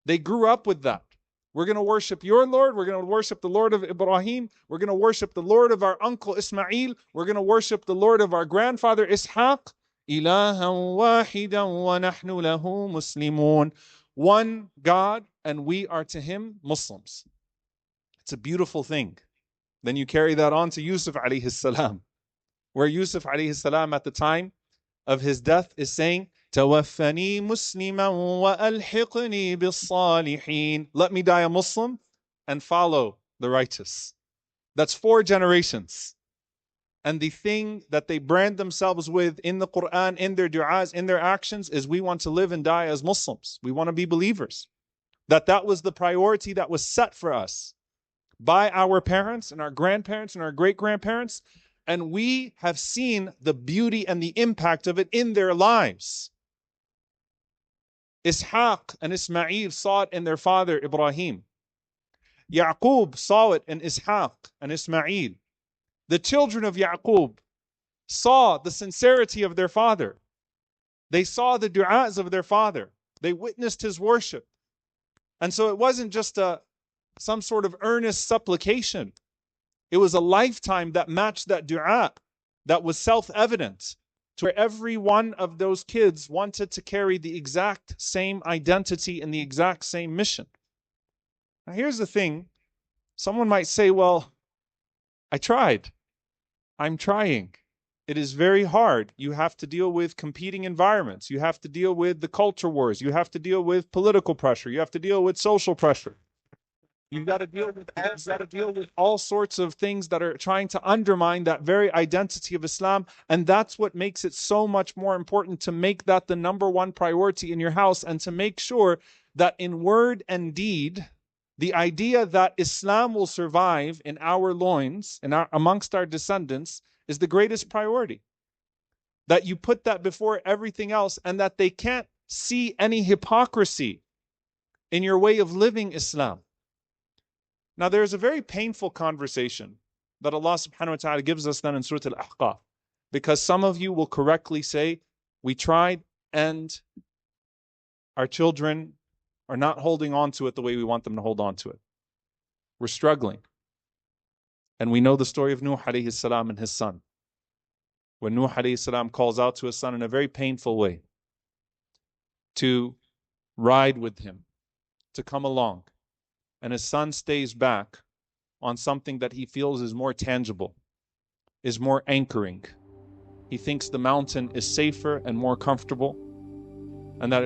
They grew up with that. We're going to worship your Lord. We're going to worship the Lord of Ibrahim. We're going to worship the Lord of our uncle Ismail. We're going to worship the Lord of our grandfather Ishaq. إِلَهًا وَاحِدًا وَنَحْنُ لَهُ مُسْلِمُونَ. One God, and we are to him Muslims. It's a beautiful thing. Then you carry that on to Yusuf alayhi salam, where Yusuf alayhi salam at the time of his death is saying, توفني مسلما وألحقني بالصالحين. Let me die a Muslim and follow the righteous. That's 4 generations. And the thing that they brand themselves with in the Quran, in their du'as, in their actions, is we want to live and die as Muslims. We want to be believers. That was the priority that was set for us by our parents and our grandparents and our great-grandparents. And we have seen the beauty and the impact of it in their lives. Ishaq and Ismail saw it in their father Ibrahim. Yaqub saw it in Ishaq and Ismail. The children of Yaqub saw the sincerity of their father. They saw the du'as of their father. They witnessed his worship. And so it wasn't just some sort of earnest supplication. It was a lifetime that matched that du'a, that was self-evident, to where every one of those kids wanted to carry the exact same identity and the exact same mission. Now here's the thing. Someone might say, well, I tried. I'm trying. It is very hard. You have to deal with competing environments. You have to deal with the culture wars. You have to deal with political pressure. You have to deal with social pressure. You've got to deal with all sorts of things that are trying to undermine that very identity of Islam. And that's what makes it so much more important to make that the number one priority in your house, and to make sure that in word and deed, the idea that Islam will survive in our loins, amongst our descendants, is the greatest priority. That you put that before everything else, and that they can't see any hypocrisy in your way of living Islam. Now there's a very painful conversation that Allah subhanahu wa ta'ala gives us then in Surah Al-Ahqaf, because some of you will correctly say, we tried and our children are not holding on to it the way we want them to hold on to it. We're struggling. And we know the story of Nuh alayhi salam and his son. When Nuh alayhi salam calls out to his son in a very painful way to ride with him, to come along. And his son stays back on something that he feels is more tangible, is more anchoring. He thinks the mountain is safer and more comfortable, and that